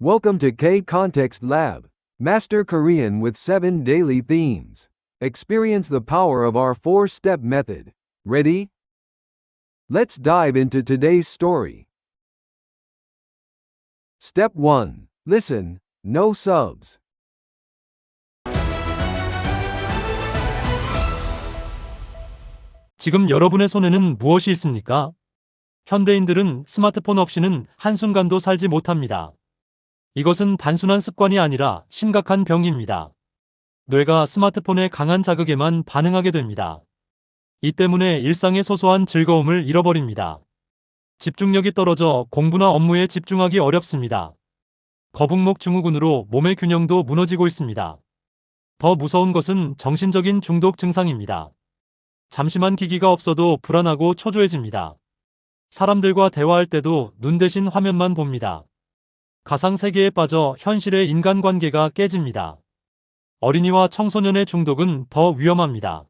Welcome to K-Context Lab. Master Korean with 7 daily themes. Experience the power of our 4-step method. Ready? Let's dive into today's story. Step 1. Listen, no subs. 지금 여러분의 손에는 무엇이 있습니까? 현대인들은 스마트폰 없이는 한순간도 살지 못합니다. 이것은 단순한 습관이 아니라 심각한 병입니다. 뇌가 스마트폰의 강한 자극에만 반응하게 됩니다. 이 때문에 일상의 소소한 즐거움을 잃어버립니다. 집중력이 떨어져 공부나 업무에 집중하기 어렵습니다. 거북목 증후군으로 몸의 균형도 무너지고 있습니다. 더 무서운 것은 정신적인 중독 증상입니다. 잠시만 기기가 없어도 불안하고 초조해집니다. 사람들과 대화할 때도 눈 대신 화면만 봅니다. 가상 세계에 빠져 현실의 인간관계가 깨집니다. 어린이와 청소년의 중독은 더 위험합니다.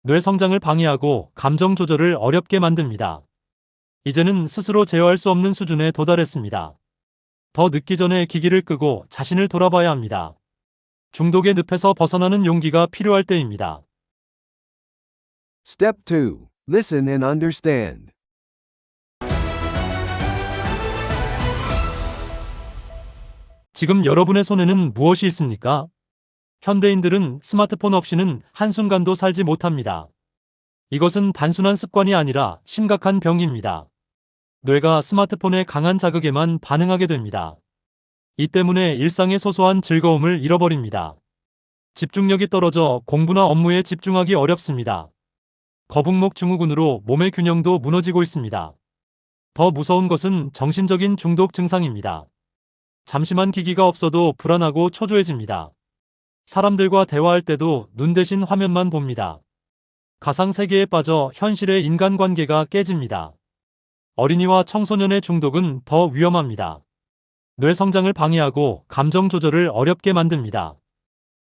뇌 성장을 방해하고 감정 조절을 어렵게 만듭니다. 이제는 스스로 제어할 수 없는 수준에 도달했습니다. 더 늦기 전에 기기를 끄고 자신을 돌아봐야 합니다. 중독의 늪에서 벗어나는 용기가 필요할 때입니다. Step 2. Listen and understand. 지금 여러분의 손에는 무엇이 있습니까? 현대인들은 스마트폰 없이는 한순간도 살지 못합니다. 이것은 단순한 습관이 아니라 심각한 병입니다. 뇌가 스마트폰의 강한 자극에만 반응하게 됩니다. 이 때문에 일상의 소소한 즐거움을 잃어버립니다. 집중력이 떨어져 공부나 업무에 집중하기 어렵습니다. 거북목 증후군으로 몸의 균형도 무너지고 있습니다. 더 무서운 것은 정신적인 중독 증상입니다. 잠시만 기기가 없어도 불안하고 초조해집니다. 사람들과 대화할 때도 눈 대신 화면만 봅니다. 가상 세계에 빠져 현실의 인간관계가 깨집니다. 어린이와 청소년의 중독은 더 위험합니다. 뇌 성장을 방해하고 감정 조절을 어렵게 만듭니다.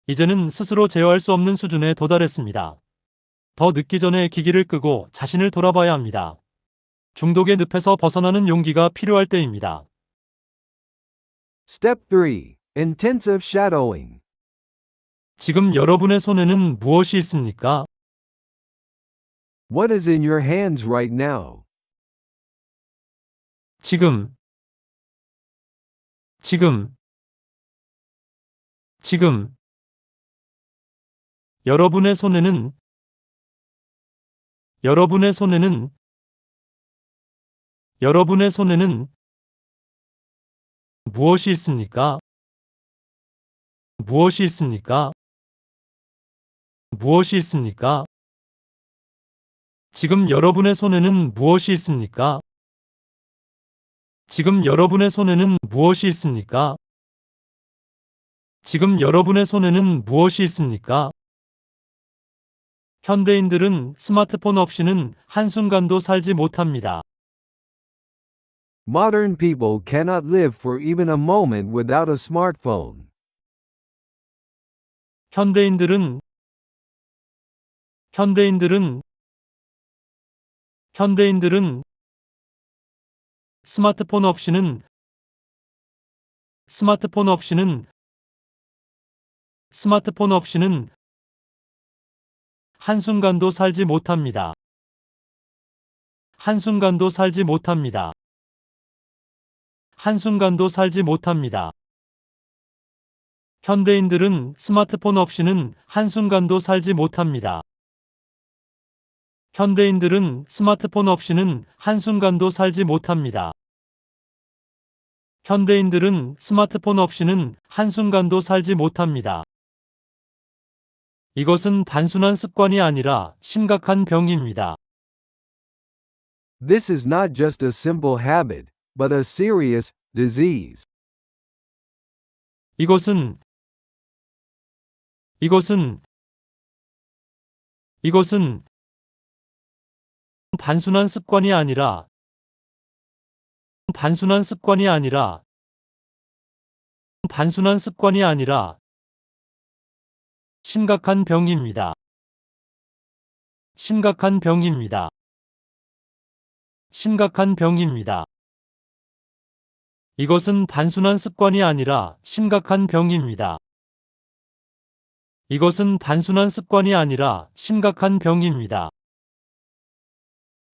이제는 스스로 제어할 수 없는 수준에 도달했습니다. 더 늦기 전에 기기를 끄고 자신을 돌아봐야 합니다. 중독의 늪에서 벗어나는 용기가 필요할 때입니다. Step 3. Intensive shadowing. 지금 여러분의 손에는 무엇이 있습니까? What is in your hands right now? 지금 여러분의 손에는 무엇이 있습니까? 무엇이 있습니까? 무엇이 있습니까? 지금 여러분의 손에는 무엇이 있습니까? 지금 여러분의 손에는 무엇이 있습니까? 지금 여러분의 손에는 무엇이 있습니까? 현대인들은 스마트폰 없이는 한순간도 살지 못합니다. Modern people cannot live for even a moment without a smartphone. 현대인들은 스마트폰 없이는 한순간도 살지 못합니다. 한순간도 살지 못합니다. 한순간도 살지 못합니다. 현대인들은 스마트폰 없이는 한순간도 살지 못합니다. 현대인들은 스마트폰 없이는 한순간도 살지 못합니다. 현대인들은 스마트폰 없이는 한순간도 살지 못합니다. 이것은 단순한 습관이 아니라 심각한 병입니다. This is not just a simple habit, but a serious disease. 이것은 단순한 습관이 아니라 심각한 병입니다. 심각한 병입니다. 심각한 병입니다. 이것은 단순한 습관이 아니라 심각한 병입니다. 이것은 단순한 습관이 아니라 심각한 병입니다.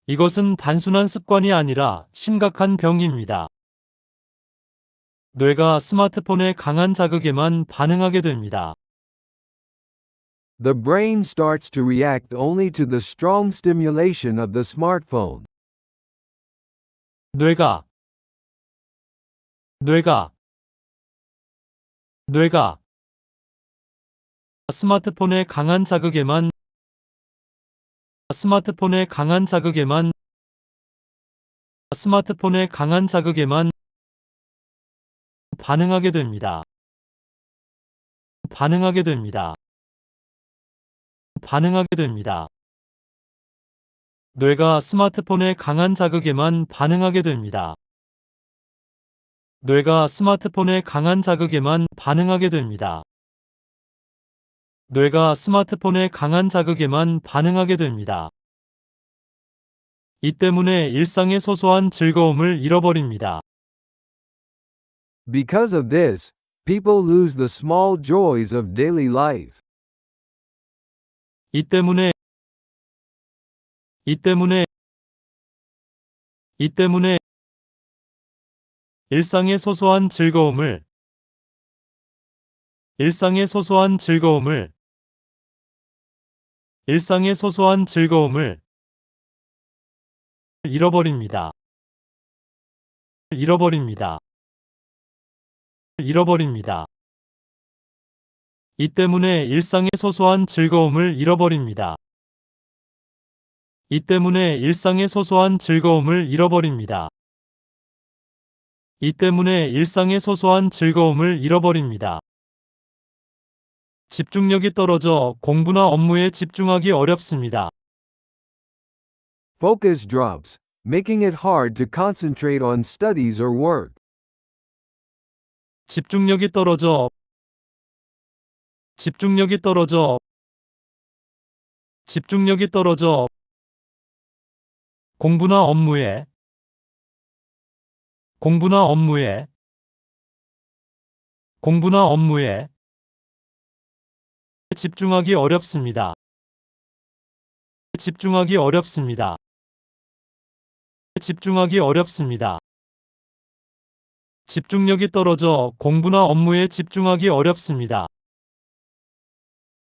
이것은 단순한 습관이 아니라 심각한 병입니다. 뇌가 스마트폰의 강한 자극에만 반응하게 됩니다. The brain starts to react only to the strong stimulation of the smartphone. 뇌가 스마트폰의 강한 자극에만 반응하게 됩니다. 뇌가 스마트폰의 강한 자극에만 반응하게 됩니다. 뇌가 스마트폰의 강한 자극에만 반응하게 됩니다. 뇌가 스마트폰의 강한 자극에만 반응하게 됩니다. 이 때문에 일상의 소소한 즐거움을 잃어버립니다. Because of this, people lose the small joys of daily life. 이 때문에 일상의 소소한 즐거움을 잃어버립니다. 이 때문에 일상의 소소한 즐거움을 잃어버립니다. 이 때문에 일상의 소소한 즐거움을 잃어버립니다. 이 때문에 일상의 소소한 즐거움을 잃어버립니다. 집중력이 떨어져 공부나 업무에 집중하기 어렵습니다. Focus drops, making it hard to concentrate on studies or work. 집중력이 떨어져 공부나 업무에 집중하기 어렵습니다. 집중력이 떨어져 공부나 업무에 집중하기 어렵습니다.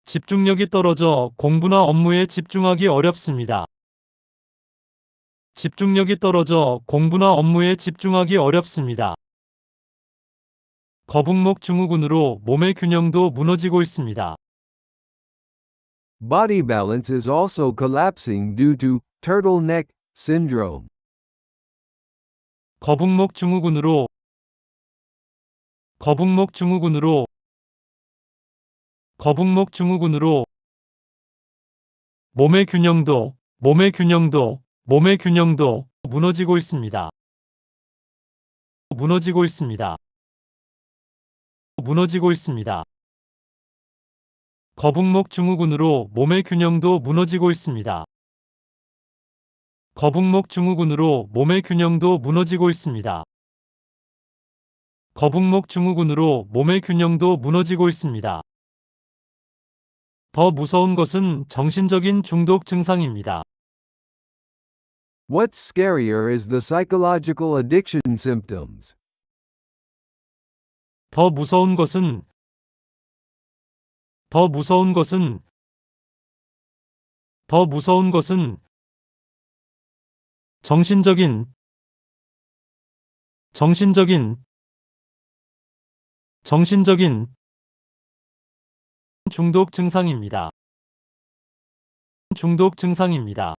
집중력이 떨어져 공부나 업무에 집중하기 어렵습니다. 집중력이 떨어져 공부나 업무에 집중하기 어렵습니다. 거북목 증후군으로 몸의 균형도 무너지고 있습니다. Body balance is also collapsing due to turtleneck syndrome. 거북목 증후군으로 몸의 균형도 무너지고 있습니다. 거북목 증후군으로 몸의 균형도 무너지고 있습니다. 거북목 증후군으로 몸의 균형도 무너지고 있습니다. 거북목 증후군으로 몸의 균형도 무너지고 있습니다. 더 무서운 것은 정신적인 중독 증상입니다. What's scarier is the psychological addiction symptoms. 더 무서운 것은 정신적인 중독 증상입니다.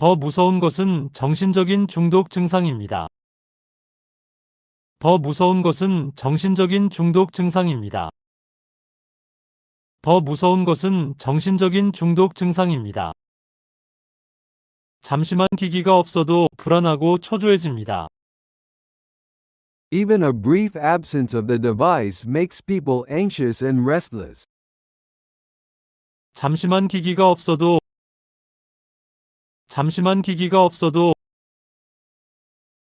더 무서운 것은 정신적인 중독 증상입니다. 더 무서운 것은 정신적인 중독 증상입니다. 더 무서운 것은 정신적인 중독 증상입니다. 잠시만 기기가 없어도 불안하고 초조해집니다. Even a brief absence of the device makes people anxious and restless. 잠시만 기기가 없어도 잠시만 기기가 없어도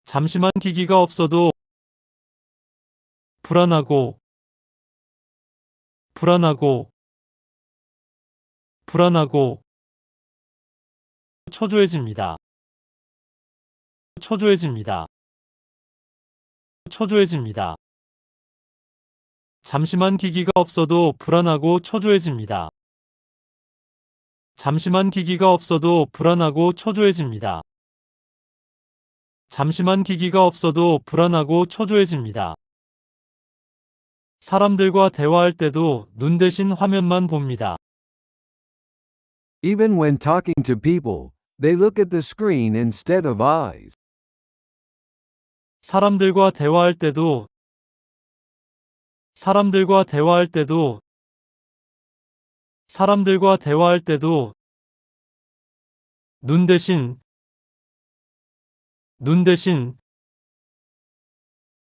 잠시만 기기가 없어도 불안하고 불안하고 불안하고 초조해집니다. 초조해집니다. 초조해집니다. 잠시만 기기가 없어도 불안하고 초조해집니다. 잠시만 기기가 없어도 불안하고 초조해집니다. 잠시만 기기가 없어도 불안하고 초조해집니다. 사람들과 대화할 때도 눈 대신 화면만 봅니다. Even when talking to people, they look at the screen instead of eyes. 사람들과 대화할 때도 사람들과 대화할 때도 사람들과 대화할 때도 눈 대신 눈 대신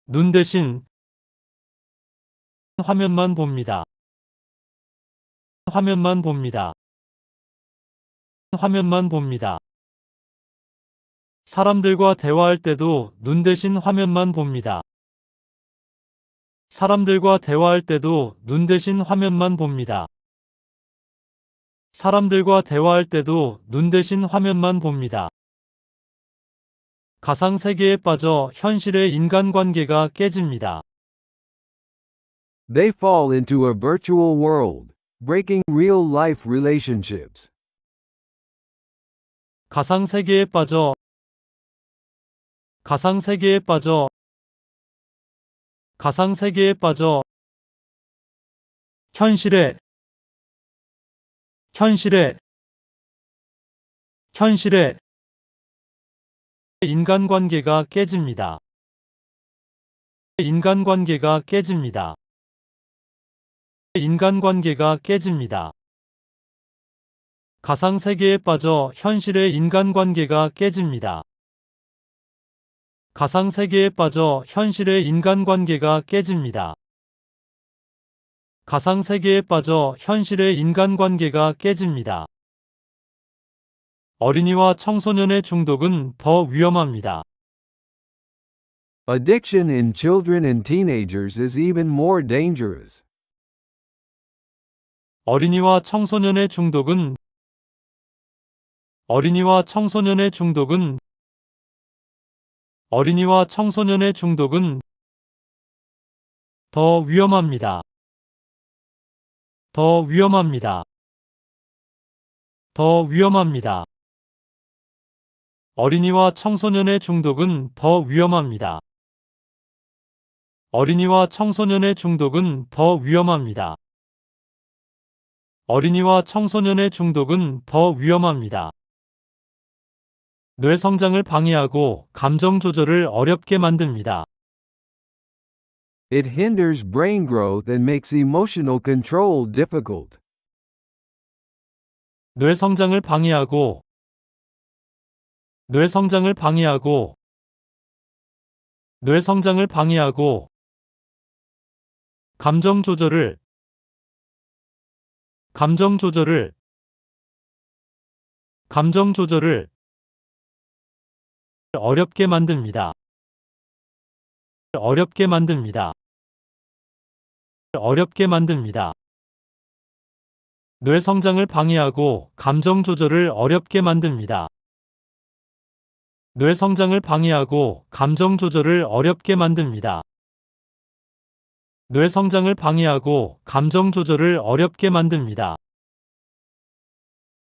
눈 대신 화면만 봅니다. 화면만 봅니다. 화면만 봅니다. 사람들과 대화할 때도 눈 대신 화면만 봅니다. 사람들과 대화할 때도 눈 대신 화면만 봅니다. 사람들과 대화할 때도 눈 대신 화면만 봅니다. 가상 세계에 빠져 현실의 인간관계가 깨집니다. They fall into a virtual world, breaking real-life relationships. 가상 세계에 빠져 가상 세계에 빠져 가상 세계에 빠져 현실의 인간관계가 깨집니다. 인간관계가 깨집니다. 인간관계가 깨집니다. 가상 세계에 빠져 현실의 인간관계가 깨집니다. 가상 세계에 빠져 현실의 인간관계가 깨집니다. 가상 세계에 빠져 현실의 인간관계가 깨집니다. 어린이와 청소년의 중독은 더 위험합니다. Addiction in children and teenagers is even more dangerous. 어린이와 청소년의 중독은 어린이와 청소년의 중독은 어린이와 청소년의 중독은 더 위험합니다. 더 위험합니다. 더 위험합니다. 어린이와 청소년의 중독은 더 위험합니다. 어린이와 청소년의 중독은 더 위험합니다. 어린이와 청소년의 중독은 더 위험합니다. 뇌 성장을 방해하고 감정 조절을 어렵게 만듭니다. It hinders brain growth and makes emotional control difficult. 뇌 성장을 방해하고 뇌 성장을 방해하고 뇌 성장을 방해하고 감정 조절을 감정 조절을 감정 조절을 어렵게 만듭니다. 어렵게 만듭니다. 어렵게 만듭니다. 뇌 성장을 방해하고 감정 조절을 어렵게 만듭니다. 뇌 성장을 방해하고 감정 조절을 어렵게 만듭니다. 뇌 성장을 방해하고 감정 조절을 어렵게 만듭니다.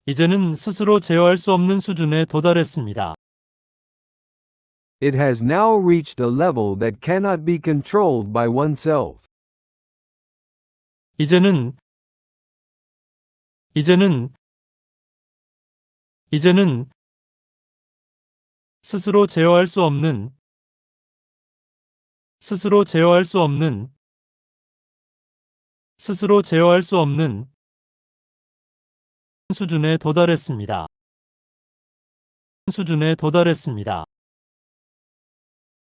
이제는 스스로 제어할 수 없는 수준에 도달했습니다. It has now reached a level that cannot be controlled by oneself. 이제는 스스로 제어할 수 없는 스스로 제어할 수 없는 스스로 제어할 수 없는 수준에 도달했습니다. 수준에 도달했습니다.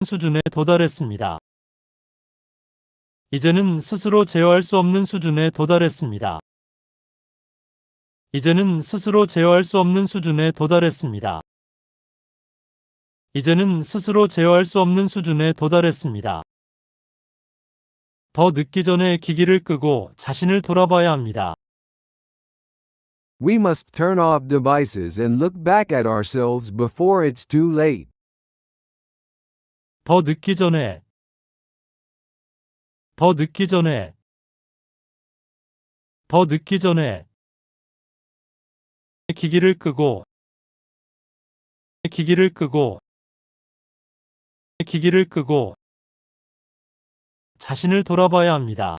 수준에 도달했습니다. 이제는 스스로 제어할 수 없는 수준에 도달했습니다. 이제는 스스로 제어할 수 없는 수준에 도달했습니다. 이제는 스스로 제어할 수 없는 수준에 도달했습니다. 더 늦기 전에 기기를 끄고 자신을 돌아봐야 합니다. We must turn off devices and look back at ourselves before it's too late. 더 늦기 전에, 더 늦기 전에, 더 늦기 전에 기기를 끄고, 기기를 끄고, 기기를 끄고 자신을 돌아봐야 합니다.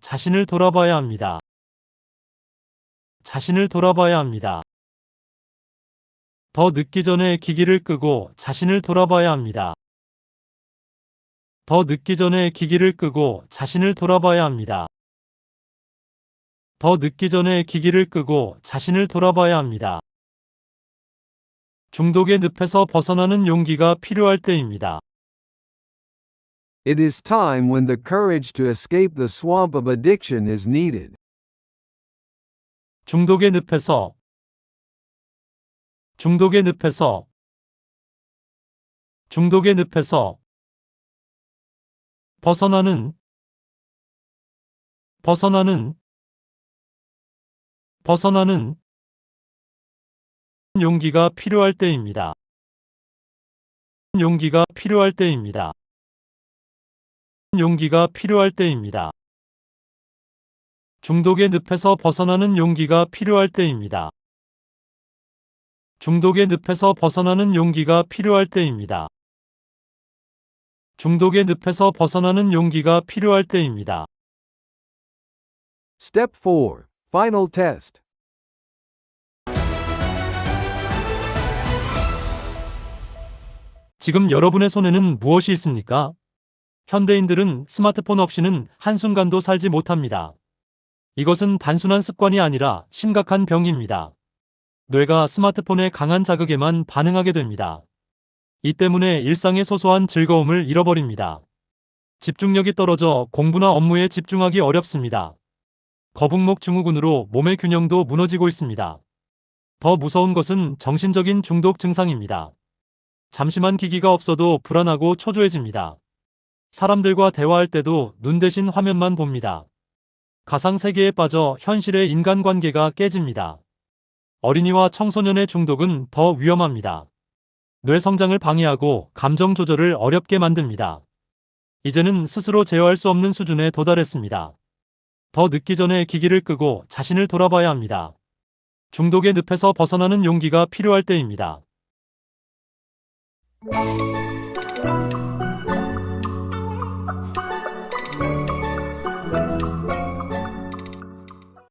자신을 돌아봐야 합니다. 자신을 돌아봐야 합니다. 더 늦기 전에 기기를 끄고 자신을 돌아봐야 합니다. 더 늦기 전에 기기를 끄고 자신을 돌아봐야 합니다. 더 늦기 전에 기기를 끄고 자신을 돌아봐야 합니다. 중독의 늪에서 벗어나는 용기가 필요할 때입니다. It is time when the courage to escape the swamp of addiction is needed. 중독의 늪에서, 중독의 늪에서, 중독의 늪에서 벗어나는, 벗어나는, 벗어나는 용기가 필요할 때입니다. 용기가 필요할 때입니다. 용기가 필요할 때입니다. 중독의 늪에서 벗어나는 용기가 필요할 때입니다. 중독의 늪에서 벗어나는 용기가 필요할 때입니다. 중독의 늪에서 벗어나는 용기가 필요할 때입니다. Step 4. Final test. 지금 여러분의 손에는 무엇이 있습니까? 현대인들은 스마트폰 없이는 한순간도 살지 못합니다. 이것은 단순한 습관이 아니라 심각한 병입니다. 뇌가 스마트폰의 강한 자극에만 반응하게 됩니다. 이 때문에 일상의 소소한 즐거움을 잃어버립니다. 집중력이 떨어져 공부나 업무에 집중하기 어렵습니다. 거북목 증후군으로 몸의 균형도 무너지고 있습니다. 더 무서운 것은 정신적인 중독 증상입니다. 잠시만 기기가 없어도 불안하고 초조해집니다. 사람들과 대화할 때도 눈 대신 화면만 봅니다. 가상 세계에 빠져 현실의 인간관계가 깨집니다. 어린이와 청소년의 중독은 더 위험합니다. 뇌 성장을 방해하고 감정 조절을 어렵게 만듭니다. 이제는 스스로 제어할 수 없는 수준에 도달했습니다. 더 늦기 전에 기기를 끄고 자신을 돌아봐야 합니다. 중독의 늪에서 벗어나는 용기가 필요할 때입니다.